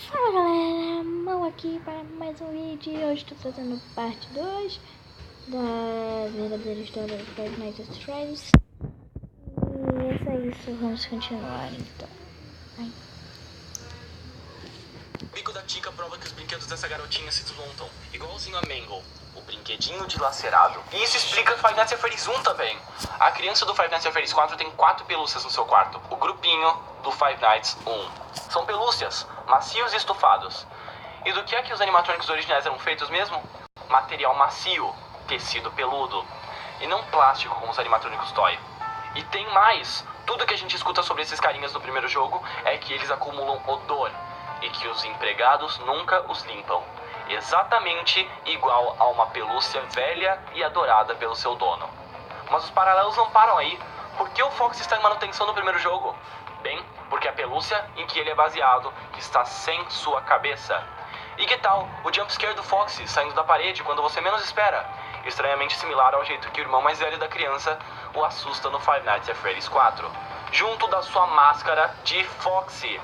Fala galera, Mão aqui para mais um vídeo e hoje estou fazendo parte 2 da verdadeira história do Five Nights at Freddy's. E é só isso, vamos continuar então. Ai. O bico da Tica prova que os brinquedos dessa garotinha se desmontam, igualzinho a Mangle, o brinquedinho dilacerado. E isso explica Five Nights at Freddy's 1 também. A criança do Five Nights at Freddy's 4 tem 4 pelúcias no seu quarto, o grupinho do Five Nights 1. São pelúcias, macios e estufados. E do que é que os animatrônicos originais eram feitos mesmo? Material macio, tecido peludo, e não plástico como os animatrônicos toy. E tem mais, tudo que a gente escuta sobre esses carinhas no primeiro jogo é que eles acumulam odor e que os empregados nunca os limpam. Exatamente igual a uma pelúcia velha e adorada pelo seu dono. Mas os paralelos não param aí. Por que o Fox está em manutenção no primeiro jogo? Bem, porque a pelúcia em que ele é baseado está sem sua cabeça. E que tal o jumpscare do Fox saindo da parede quando você menos espera? Estranhamente similar ao jeito que o irmão mais velho da criança o assusta no Five Nights at Freddy's 4, junto da sua máscara de Foxy.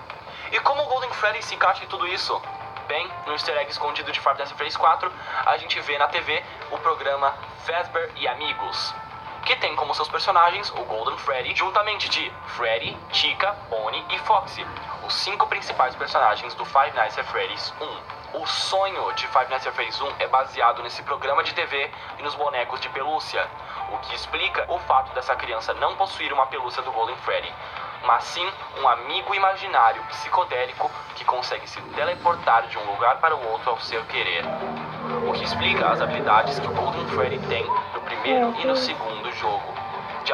E como o Golden Freddy se encaixa em tudo isso? Bem, no easter egg escondido de Five Nights at Freddy's 4, a gente vê na TV o programa Fazbear e Amigos, que tem como seus personagens o Golden Freddy, juntamente de Freddy, Chica, Bonnie e Foxy, os 5 principais personagens do Five Nights at Freddy's 1. O sonho de Five Nights at Freddy's 1 é baseado nesse programa de TV e nos bonecos de pelúcia, o que explica o fato dessa criança não possuir uma pelúcia do Golden Freddy, mas sim um amigo imaginário psicodélico que consegue se teleportar de um lugar para o outro ao seu querer. O que explica as habilidades que o Golden Freddy tem no primeiro e no segundo jogo. De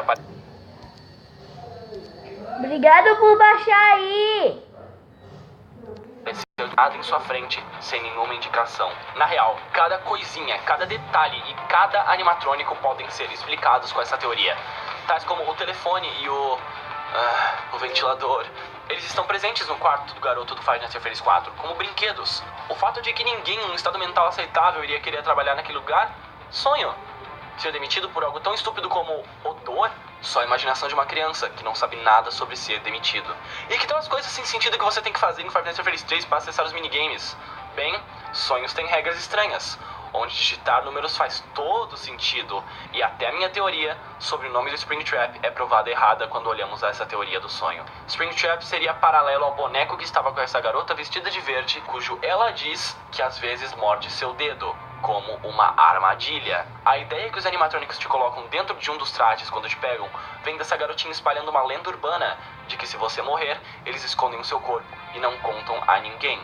Obrigado por baixar aí! nada em sua frente, sem nenhuma indicação. Na real, cada coisinha, cada detalhe e cada animatrônico podem ser explicados com essa teoria, tais como o telefone e o ventilador. Eles estão presentes no quarto do garoto do Five Nights at Freddy's 4, como brinquedos. O fato de que ninguém em um estado mental aceitável iria querer trabalhar naquele lugar? Sonho. Ser demitido por algo tão estúpido como odor? Só a imaginação de uma criança que não sabe nada sobre ser demitido. E que tal as coisas sem sentido que você tem que fazer em Five Nights at Freddy's 3 para acessar os minigames? Bem, sonhos têm regras estranhas, onde digitar números faz todo sentido. E até a minha teoria sobre o nome do Springtrap é provada errada quando olhamos a essa teoria do sonho. Springtrap seria paralelo ao boneco que estava com essa garota vestida de verde, cujo ela diz que às vezes morde seu dedo, como uma armadilha. A ideia que os animatrônicos te colocam dentro de um dos trajes quando te pegam vem dessa garotinha espalhando uma lenda urbana de que se você morrer, eles escondem o seu corpo e não contam a ninguém.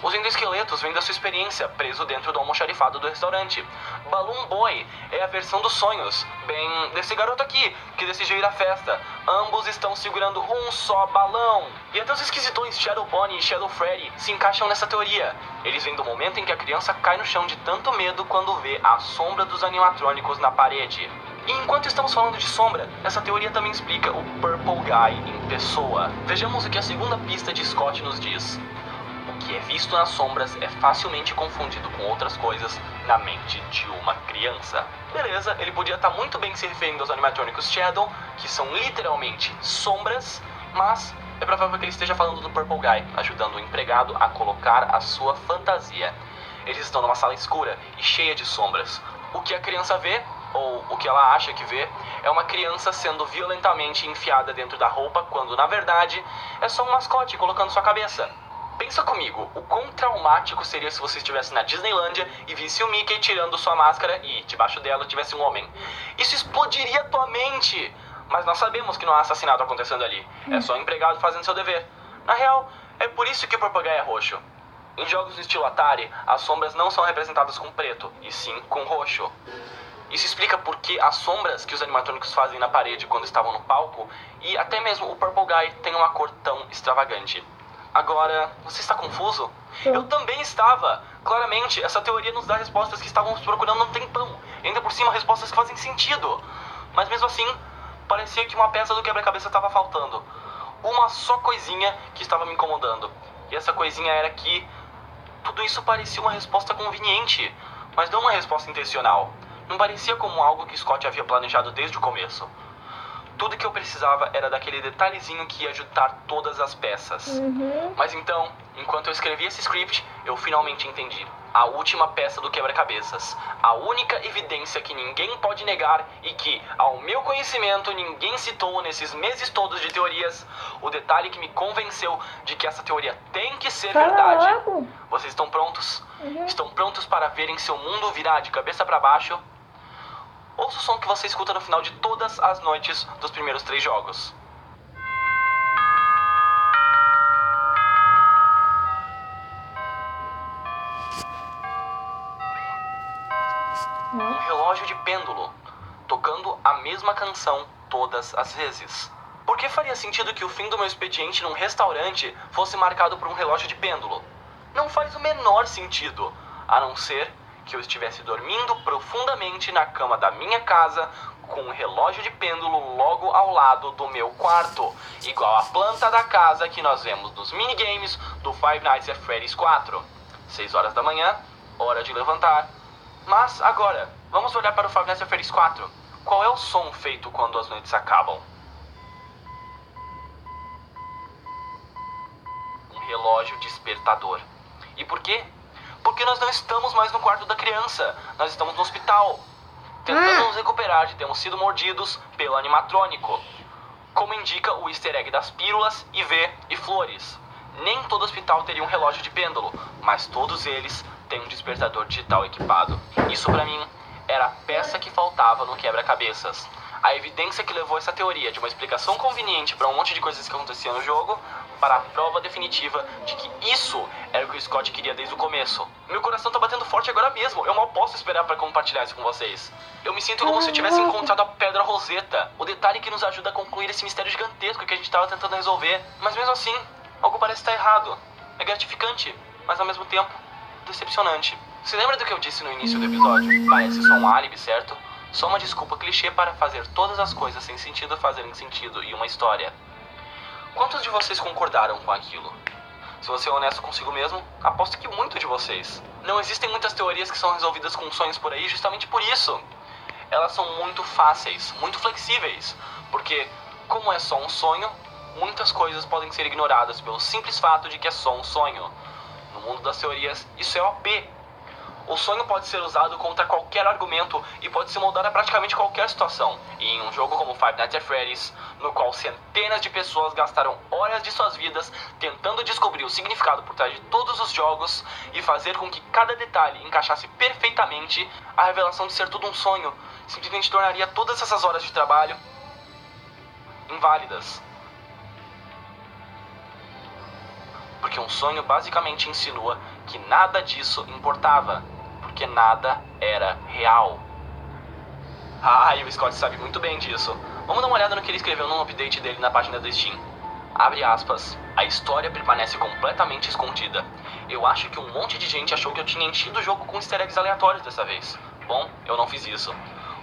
Os endoesqueletos vêm da sua experiência preso dentro do almoxarifado do restaurante. Balloon Boy é a versão dos sonhos, bem, desse garoto aqui, que decidiu ir à festa. Ambos estão segurando um só balão. E até os esquisitões Shadow Bonnie e Shadow Freddy se encaixam nessa teoria. Eles vêm do momento em que a criança cai no chão de tanto medo quando vê a sombra dos animatrônicos na parede. E enquanto estamos falando de sombra, essa teoria também explica o Purple Guy em pessoa. Vejamos o que a segunda pista de Scott nos diz. O que é visto nas sombras é facilmente confundido com outras coisas na mente de uma criança. Beleza, ele podia estar muito bem se referindo aos animatrônicos Shadow, que são literalmente sombras, mas é provável que ele esteja falando do Purple Guy, ajudando o empregado a colocar a sua fantasia. Eles estão numa sala escura e cheia de sombras. O que a criança vê, ou o que ela acha que vê, é uma criança sendo violentamente enfiada dentro da roupa, quando na verdade é só um mascote colocando sua cabeça. Pensa comigo, o quão traumático seria se você estivesse na Disneylândia e visse o Mickey tirando sua máscara e, debaixo dela, tivesse um homem. Isso explodiria a tua mente! Mas nós sabemos que não há assassinato acontecendo ali. É só um empregado fazendo seu dever. Na real, é por isso que o Purple Guy é roxo. Em jogos do estilo Atari, as sombras não são representadas com preto, e sim com roxo. Isso explica por que as sombras que os animatrônicos fazem na parede quando estavam no palco, e até mesmo o Purple Guy tem uma cor tão extravagante. Agora, você está confuso? Eu também estava. Claramente, essa teoria nos dá respostas que estávamos procurando há um tempão. E ainda por cima, respostas que fazem sentido. Mas mesmo assim, parecia que uma peça do quebra-cabeça estava faltando. Uma só coisinha que estava me incomodando. E essa coisinha era que tudo isso parecia uma resposta conveniente, mas não uma resposta intencional. Não parecia como algo que Scott havia planejado desde o começo. Tudo que eu precisava era daquele detalhezinho que ia juntar todas as peças. Mas então, enquanto eu escrevia esse script, eu finalmente entendi. A última peça do quebra-cabeças. A única evidência que ninguém pode negar e que, ao meu conhecimento, ninguém citou nesses meses todos de teorias. O detalhe que me convenceu de que essa teoria tem que ser verdade. Logo. Vocês estão prontos? Estão prontos para verem seu mundo virar de cabeça para baixo? Ouça o som que você escuta no final de todas as noites dos primeiros 3 jogos. Um relógio de pêndulo, tocando a mesma canção todas as vezes. Por que faria sentido que o fim do meu expediente num restaurante fosse marcado por um relógio de pêndulo? Não faz o menor sentido, a não ser que eu estivesse dormindo profundamente na cama da minha casa com um relógio de pêndulo logo ao lado do meu quarto, igual a planta da casa que nós vemos nos minigames do Five Nights at Freddy's 4. 6 horas da manhã, hora de levantar. Mas agora, vamos olhar para o Five Nights at Freddy's 4. Qual é o som feito quando as noites acabam? Um relógio despertador. E por quê? Porque nós não estamos mais no quarto da criança. Nós estamos no hospital, tentando nos recuperar de termos sido mordidos pelo animatrônico. Como indica o easter egg das pílulas, IV e flores. Nem todo hospital teria um relógio de pêndulo, mas todos eles têm um despertador digital equipado. Isso pra mim era a peça que faltava no quebra-cabeças. A evidência que levou essa teoria de uma explicação conveniente para um monte de coisas que aconteciam no jogo para a prova definitiva de que isso era o que o Scott queria desde o começo. Meu coração tá batendo forte agora mesmo. Eu mal posso esperar para compartilhar isso com vocês. Eu me sinto como se eu tivesse encontrado a Pedra Roseta, o detalhe que nos ajuda a concluir esse mistério gigantesco que a gente estava tentando resolver. Mas mesmo assim, algo parece estar errado. É gratificante, mas ao mesmo tempo decepcionante. Você lembra do que eu disse no início do episódio? Parece só um álibi, certo? Só uma desculpa clichê para fazer todas as coisas sem sentido fazerem sentido em uma história. Quantos de vocês concordaram com aquilo? Se você é honesto consigo mesmo, aposto que muito de vocês. Não existem muitas teorias que são resolvidas com sonhos por aí justamente por isso. Elas são muito fáceis, muito flexíveis, porque, como é só um sonho, muitas coisas podem ser ignoradas pelo simples fato de que é só um sonho. No mundo das teorias, isso é OP. O sonho pode ser usado contra qualquer argumento e pode se moldar a praticamente qualquer situação. E em um jogo como Five Nights at Freddy's, no qual centenas de pessoas gastaram horas de suas vidas tentando descobrir o significado por trás de todos os jogos e fazer com que cada detalhe encaixasse perfeitamente, a revelação de ser tudo um sonho simplesmente tornaria todas essas horas de trabalho inválidas. Porque um sonho basicamente insinua que nada disso importava, porque nada era real. E o Scott sabe muito bem disso. Vamos dar uma olhada no que ele escreveu num update dele na página do Steam. Abre aspas. A história permanece completamente escondida. Eu acho que um monte de gente achou que eu tinha enchido o jogo com easter eggs aleatórios dessa vez. Bom, eu não fiz isso.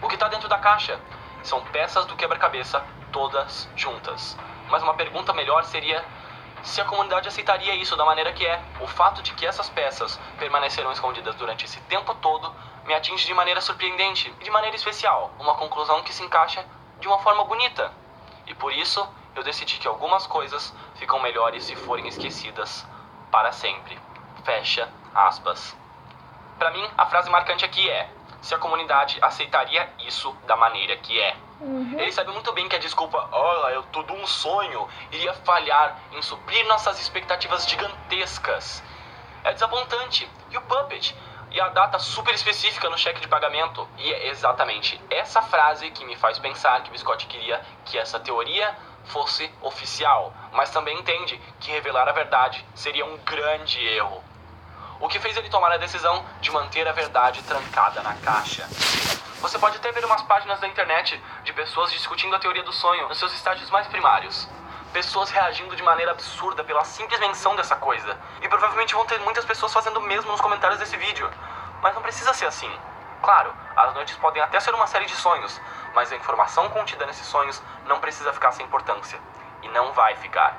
O que tá dentro da caixa? São peças do quebra-cabeça, todas juntas. Mas uma pergunta melhor seria: se a comunidade aceitaria isso da maneira que é? O fato de que essas peças permaneceram escondidas durante esse tempo todo me atinge de maneira surpreendente e de maneira especial. Uma conclusão que se encaixa de uma forma bonita. E por isso, eu decidi que algumas coisas ficam melhores se forem esquecidas para sempre. Fecha aspas. Pra mim, a frase marcante aqui é: se a comunidade aceitaria isso da maneira que é. Ele sabe muito bem que a desculpa, é tudo um sonho, iria falhar em suprir nossas expectativas gigantescas. É desapontante. E o Puppet? E a data super específica no cheque de pagamento? E é exatamente essa frase que me faz pensar que o Scott queria que essa teoria fosse oficial, mas também entende que revelar a verdade seria um grande erro. O que fez ele tomar a decisão de manter a verdade trancada na caixa. Você pode até ver umas páginas da internet de pessoas discutindo a teoria do sonho nos seus estágios mais primários. Pessoas reagindo de maneira absurda pela simples menção dessa coisa. E provavelmente vão ter muitas pessoas fazendo o mesmo nos comentários desse vídeo. Mas não precisa ser assim. Claro, as noites podem até ser uma série de sonhos, mas a informação contida nesses sonhos não precisa ficar sem importância. E não vai ficar.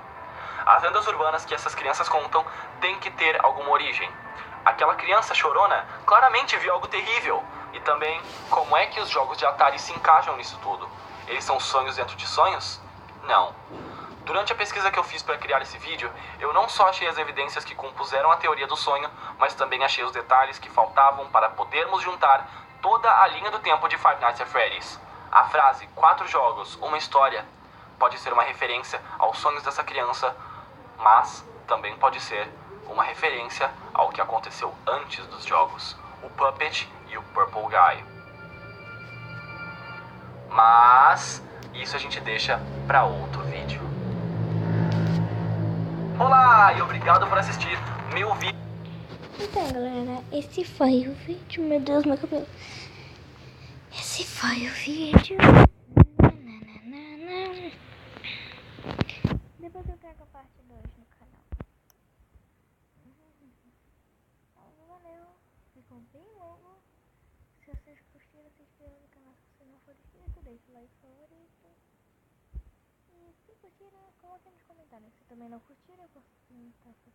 As lendas urbanas que essas crianças contam têm que ter alguma origem. Aquela criança chorona claramente viu algo terrível. E também, como é que os jogos de Atari se encaixam nisso tudo? Eles são sonhos dentro de sonhos? Não. Durante a pesquisa que eu fiz para criar esse vídeo, eu não só achei as evidências que compuseram a teoria do sonho, mas também achei os detalhes que faltavam para podermos juntar toda a linha do tempo de Five Nights at Freddy's. A frase 4 jogos, uma história pode ser uma referência aos sonhos dessa criança, mas também pode ser uma referência ao que aconteceu antes dos jogos, o Puppet e o Purple Guy. Mas isso a gente deixa para outro vídeo. Olá e obrigado por assistir meu vídeo. Então, galera, esse foi o vídeo. Meu Deus, meu cabelo. Esse foi o vídeo. Depois eu trago a parte 2 no canal. Então, valeu. Ficou bem longo. Se vocês curtiram, se inscrevam no canal. Se vocês não forem inscritos, deixa o like favorito. E se curtiram, coloquem nos comentários. Se também não curtiram, eu posso tentar fazer